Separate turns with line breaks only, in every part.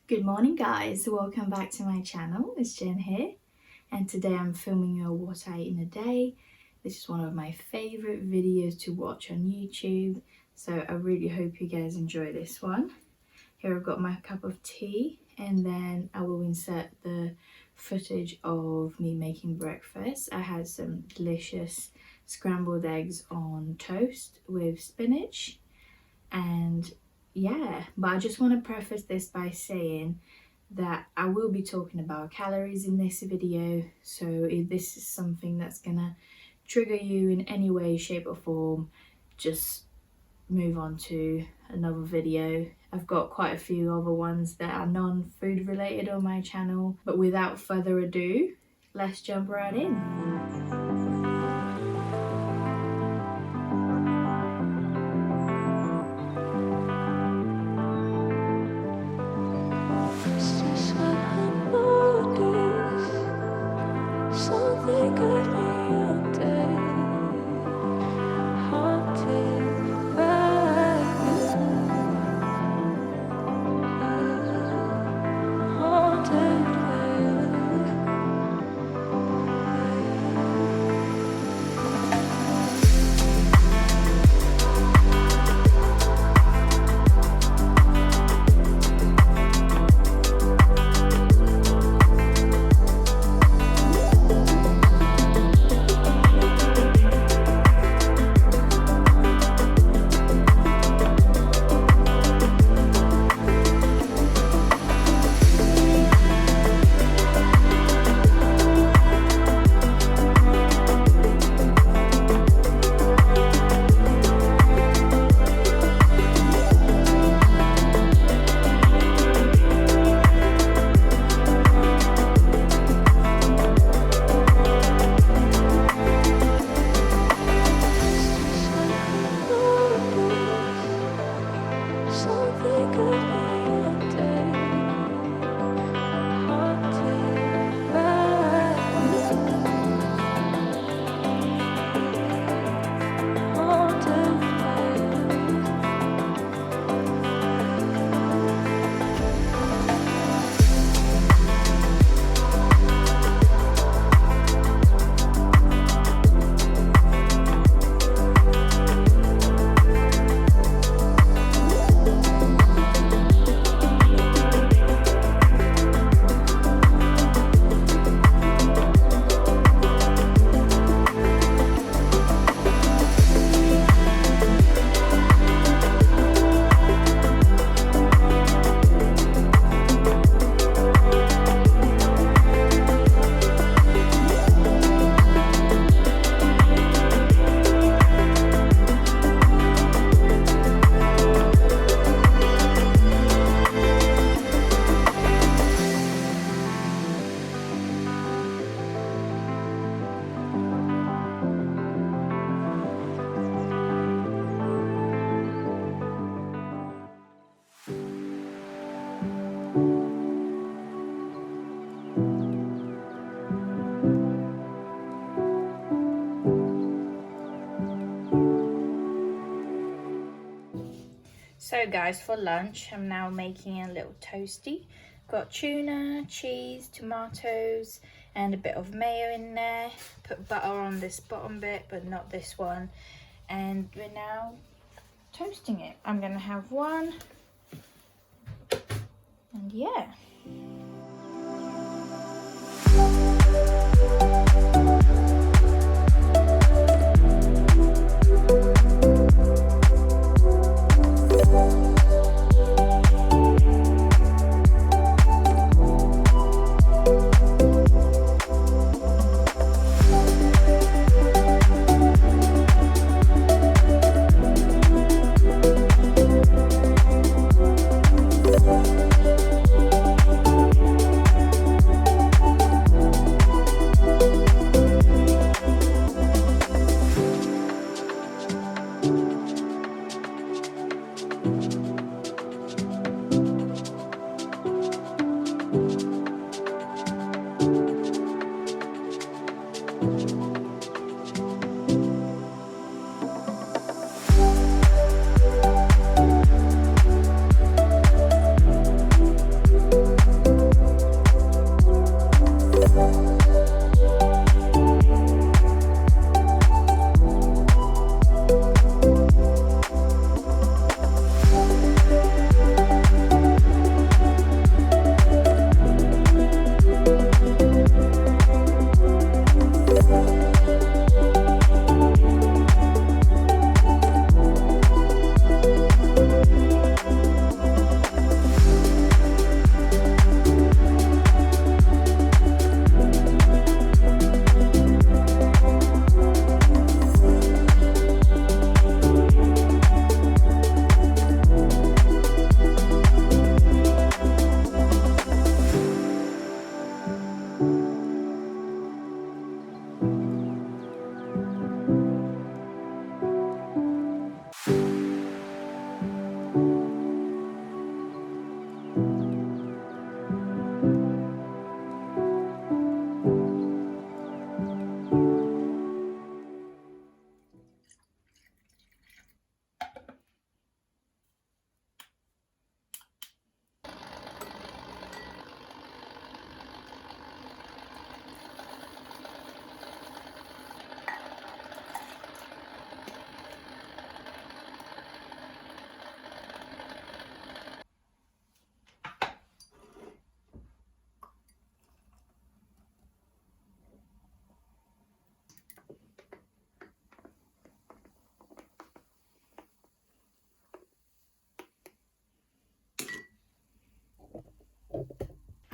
Good morning guys, welcome back to my channel. It's Jen here and today I'm filming you what I eat in a day. This is one of my favorite videos to watch on YouTube, so I really hope you guys enjoy this one. Here I've got my cup of tea and then I will insert the footage of me making breakfast. I had some delicious scrambled eggs on toast with spinach, and yeah, but I just want to preface this by saying that I will be talking about calories in this video, so if this is something that's gonna trigger you in any way, shape or form, just move on to another video. I've got quite a few other ones that are non-food related on my channel, but without further ado, let's jump right in. So guys, for lunch I'm now making a little toasty. Got tuna, cheese, tomatoes and a bit of mayo in there. Put butter on this bottom bit but not this one, and we're now toasting it. I'm gonna have one, and yeah.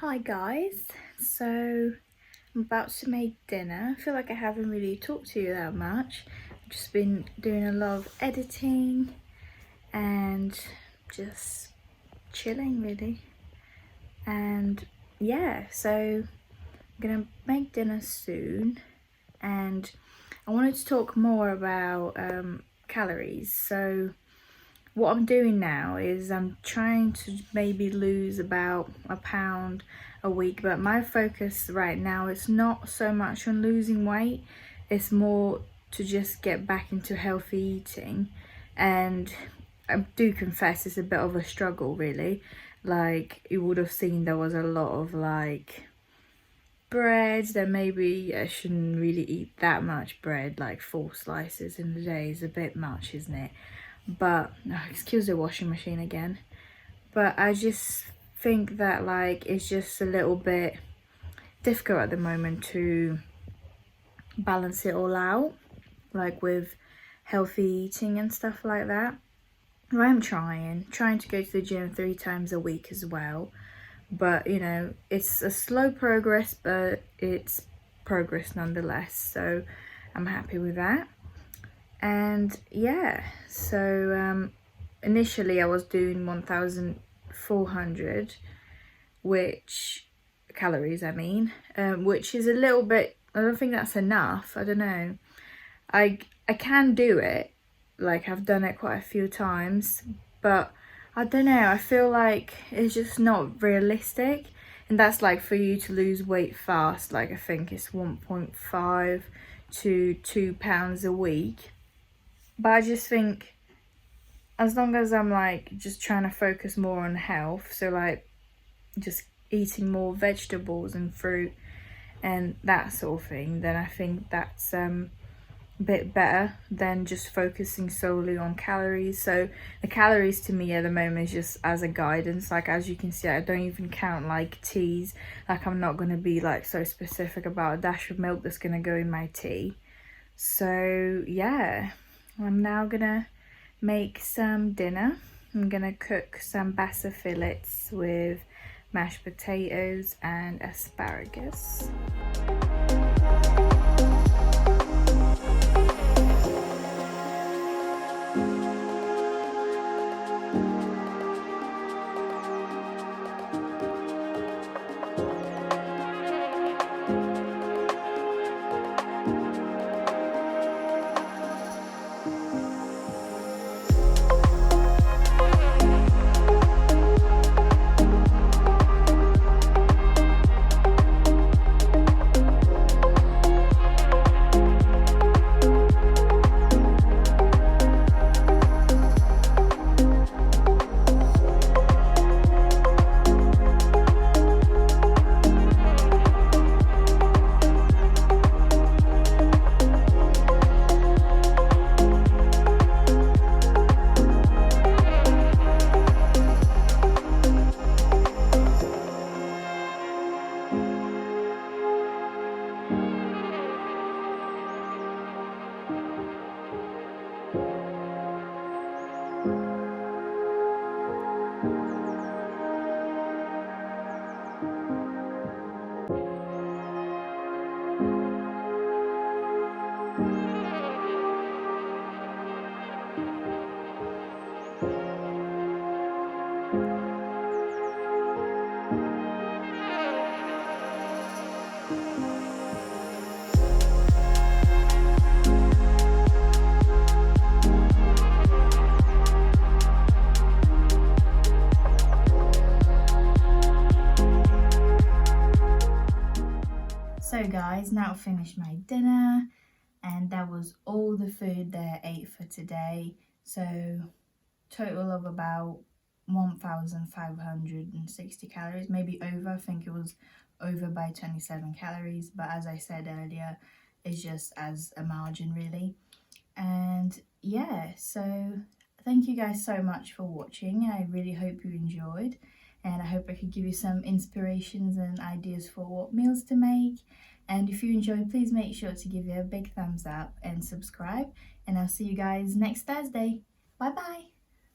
Hi guys, so I'm about to make dinner. I feel like I haven't really talked to you that much. I've just been doing a lot of editing and just chilling really. And yeah, so I'm gonna make dinner soon, and I wanted to talk more about calories. So what I'm doing now is I'm trying to maybe lose about a pound a week, but my focus right now is not so much on losing weight, it's more to just get back into healthy eating. And I do confess it's a bit of a struggle really. Like, you would have seen there was a lot of like bread, then maybe I shouldn't really eat that much bread, like 4 slices in a day is a bit much, isn't it? But excuse the washing machine again, but I just think that like it's just a little bit difficult at the moment to balance it all out, like with healthy eating and stuff like that. I'm trying to go to the gym 3 times a week as well, but you know, it's a slow progress, but it's progress nonetheless, so I'm happy with that. And yeah, so initially I was doing 1,400 which calories which is a little bit, I don't think that's enough. I don't know, I can do it, like I've done it quite a few times, but I don't know, I feel like it's just not realistic. And that's like for you to lose weight fast, like I think it's 1.5 to 2 pounds a week. But I just think as long as I'm like just trying to focus more on health, so like just eating more vegetables and fruit and that sort of thing, then I think that's a bit better than just focusing solely on calories. So the calories to me at the moment is just as a guidance. Like, as you can see, I don't even count like teas. Like, I'm not going to be like so specific about a dash of milk that's going to go in my tea. So yeah, I'm now gonna make some dinner. I'm gonna cook some bassa fillets with mashed potatoes and asparagus. So guys, now I've finished my dinner, and that was all the food that I ate for today. So total of about 1,560 calories, maybe over. I think it was over by 27 calories, but as I said earlier, it's just as a margin really. And yeah, so thank you guys so much for watching. I really hope you enjoyed, and I hope I could give you some inspirations and ideas for what meals to make. And if you enjoyed, please make sure to give it a big thumbs up and subscribe, and I'll see you guys next Thursday. Bye bye.